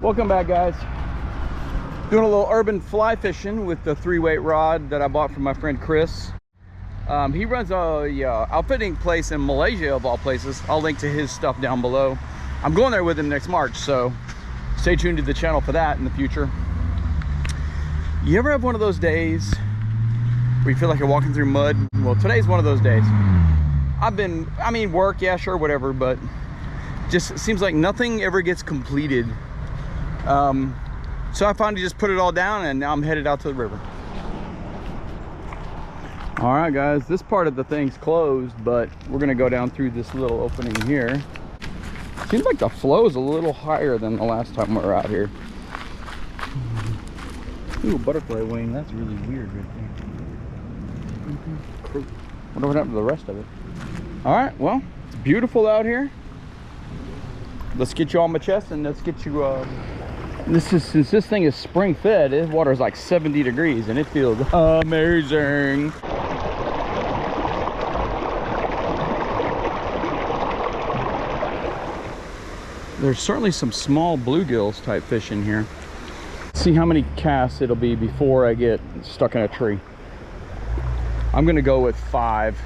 Welcome back, guys. Doing a little urban fly fishing with the 3-weight rod that I bought from my friend Chris. He runs a outfitting place in Malaysia, of all places. I'll link to his stuff down below. I'm going there with him next March, so stay tuned to the channel for that in the future. You ever have one of those days where you feel like you're walking through mud? Well, today's one of those days. I mean, work, yeah, sure, whatever, but just seems like nothing ever gets completed. So I finally just put it all down, and now I'm headed out to the river. All right, guys, this part of the thing's closed, but we're gonna go down through this little opening here. Seems like the flow is a little higher than the last time we were out here. Ooh, butterfly wing, that's really weird right there. Wonder what happened to the rest of it. All right, well, it's beautiful out here. Let's get you on my chest, and let's get you since this thing is spring fed, this water is like 70 degrees and it feels amazing. There's certainly some small bluegills type fish in here. See how many casts it'll be before I get stuck in a tree. I'm gonna go with 5,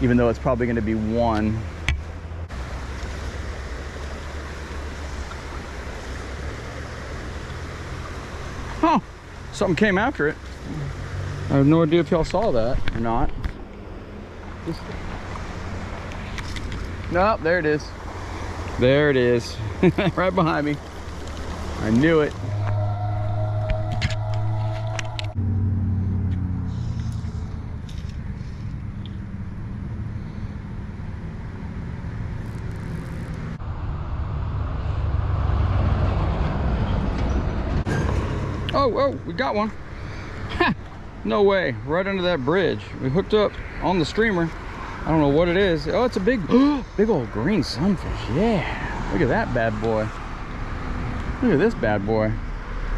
even though it's probably gonna be 1. Huh, something came after it. I have no idea if y'all saw that or not. Nope, there it is. There it is. Right behind me. I knew it. Oh, we got one. Ha! No way, right under that bridge. We hooked up on the streamer. I don't know what it is. Oh, it's a big, big old green sunfish. Yeah, look at that bad boy. Look at this bad boy.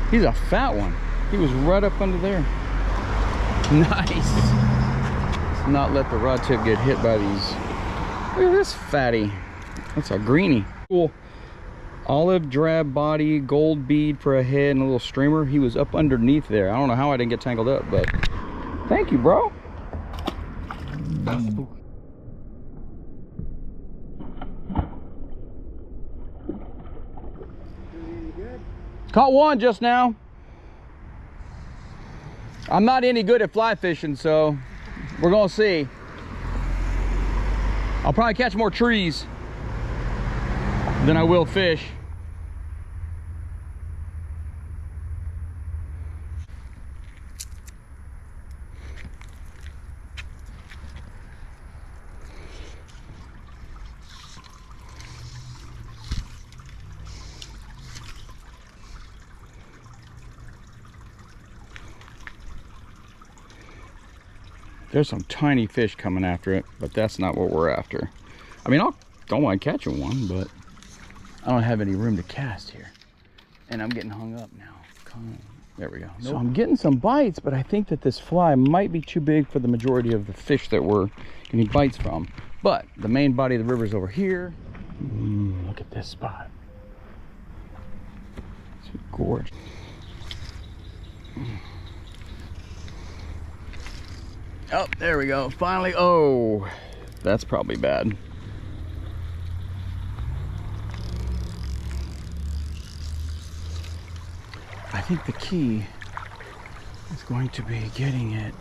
He's a fat one. He was right up under there. Nice. Let's not let the rod tip get hit by these. Look at this fatty. That's a greenie. Cool. Olive drab body, gold bead for a head, and a little streamer. He was up underneath there. I don't know how I didn't get tangled up, but thank you, bro. Caught one just now. I'm not any good at fly fishing, so we're gonna see. I'll probably catch more trees than I will fish. There's some tiny fish coming after it, but that's not what we're after. I mean, don't mind catching one, but I don't have any room to cast here. And I'm getting hung up now. There we go. Nope. So I'm getting some bites, but I think that this fly might be too big for the majority of the fish that we're getting bites from. But the main body of the river is over here. Look at this spot. It's gorgeous. Oh, there we go. Finally. Oh, that's probably bad. I think the key is going to be getting it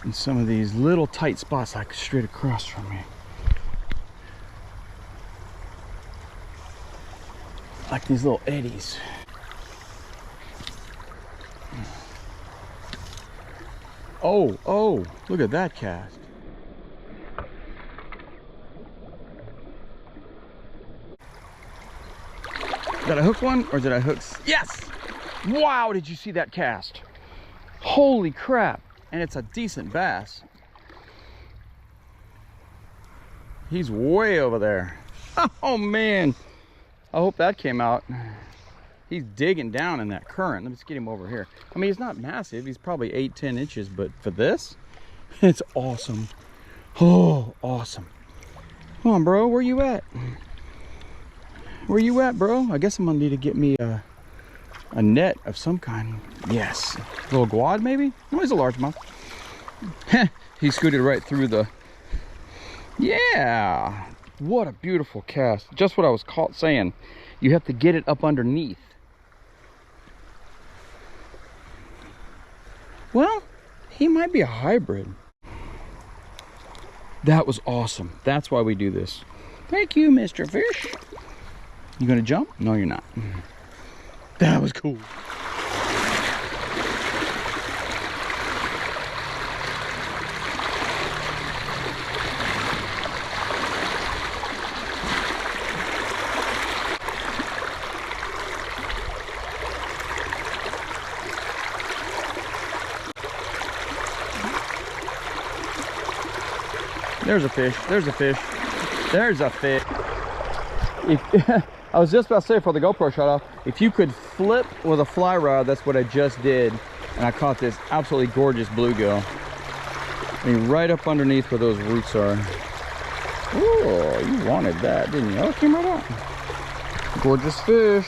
in some of these little tight spots, like straight across from me. Like these little eddies. Oh, look at that cast. Did I hook one or did I hook? Yes! Wow, did you see that cast? Holy crap. And it's a decent bass. He's way over there. Oh man. I hope that came out. He's digging down in that current. Let's get him over here. I mean, he's not massive. He's probably 8-10 inches, but for this, it's awesome. Oh, awesome. Come on, bro. Where you at? Where you at, bro? I guess I'm gonna need to get me a net of some kind. Yes. A little guad, maybe? No, he's a largemouth. He scooted right through the... Yeah! What a beautiful cast. Just what I was saying. You have to get it up underneath. Well, he might be a hybrid. That was awesome. That's why we do this. Thank you, Mr. Fish. You gonna jump? No, you're not. That was cool. There's a fish. There's a fish. There's a fish. I was just about to say for the GoPro shot off, if you could flip with a fly rod, that's what I just did. And I caught this absolutely gorgeous bluegill. I mean, right up underneath where those roots are. Oh, you wanted that, didn't you? Oh, it came right out. Gorgeous fish.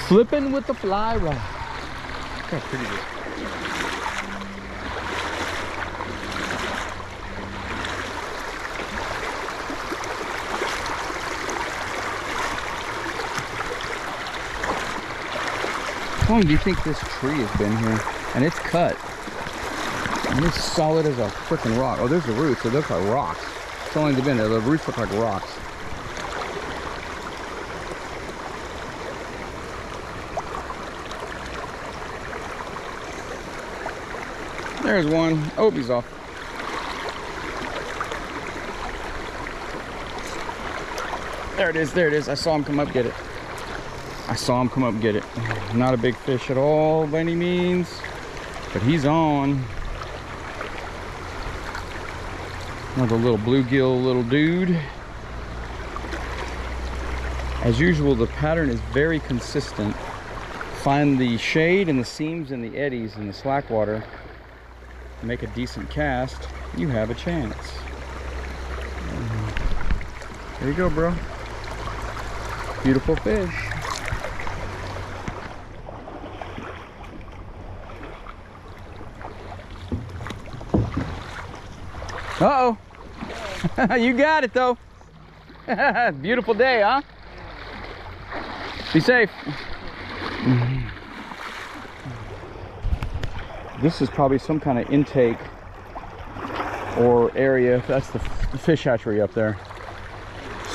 Flipping with the fly rod. Look how pretty it is. How long do you think this tree has been here? And it's cut. And it's solid as a freaking rock. Oh, there's the roots. They look like rocks. It's only been there. The roots look like rocks. There's one. Oh, he's off. There it is. There it is. I saw him come up get it. I saw him come up and get it. Not a big fish at all by any means, but he's on. Another little bluegill little dude. As usual, the pattern is very consistent. Find the shade and the seams and the eddies in the slack water. Make a decent cast, you have a chance. There you go, bro. Beautiful fish. Uh-oh. You got it, though. Beautiful day, huh? Be safe. This is probably some kind of intake or area. That's the fish hatchery up there.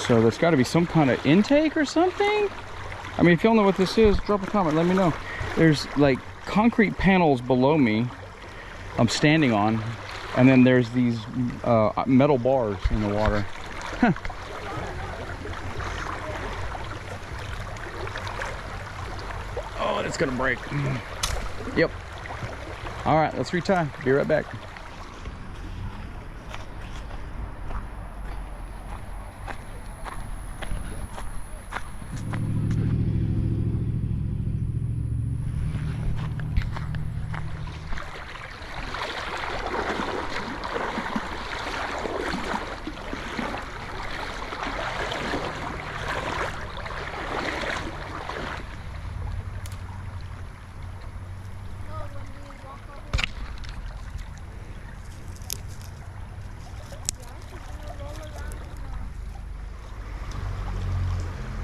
So there's got to be some kind of intake or something. I mean, if y'all know what this is, drop a comment, let me know. There's like concrete panels below me I'm standing on. And then there's these metal bars in the water. Oh, it's gonna break. Yep. All right, let's retie. Be right back.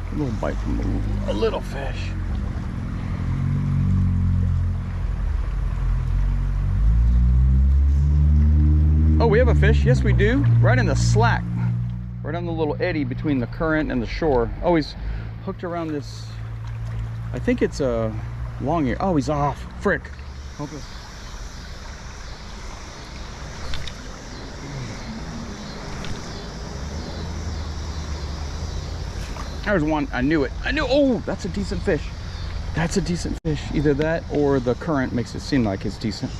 A little bite from a little fish. Oh, we have a fish. Yes, we do. Right in the slack. Right on the little eddy between the current and the shore. Oh, he's hooked around this. I think it's a long ear. Oh, he's off. Frick. Okay. There's one. I knew it. I knew. Oh, that's a decent fish. That's a decent fish. Either that or the current makes it seem like it's decent.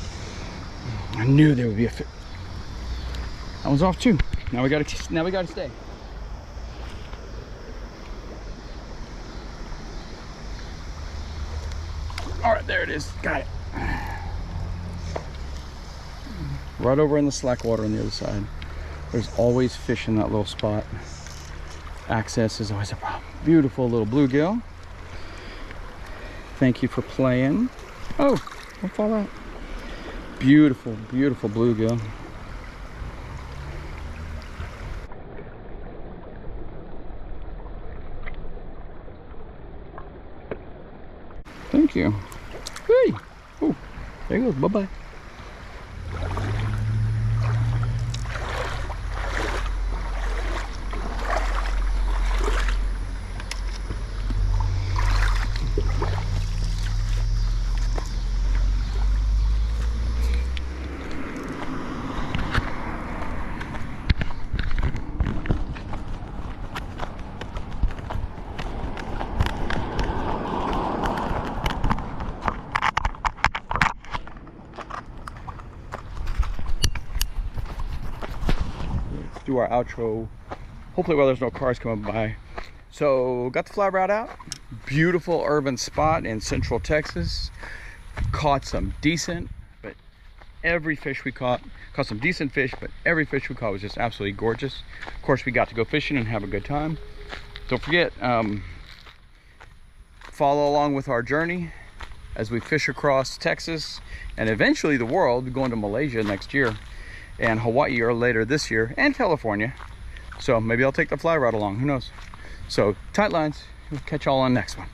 I knew there would be a fish. That one's off too. Now we gotta stay. All right, there it is. Got it. Right over in the slack water on the other side. There's always fish in that little spot. Access is always a problem. Beautiful little bluegill. Thank you for playing. Oh, don't fall out. Beautiful, beautiful bluegill. Thank you. Hey! Oh, there you go. Bye-bye. Do our outro, hopefully while there's no cars coming by. So got the fly rod out. Beautiful urban spot in Central Texas. Caught some decent, but every fish we caught some decent fish, but every fish we caught was just absolutely gorgeous. Of course, we got to go fishing and have a good time. Don't forget, follow along with our journey as we fish across Texas and eventually the world. We're going to Malaysia next year, and Hawaii or later this year, and California. So maybe I'll take the fly rod along, who knows. So tight lines. We'll catch y'all on the next one.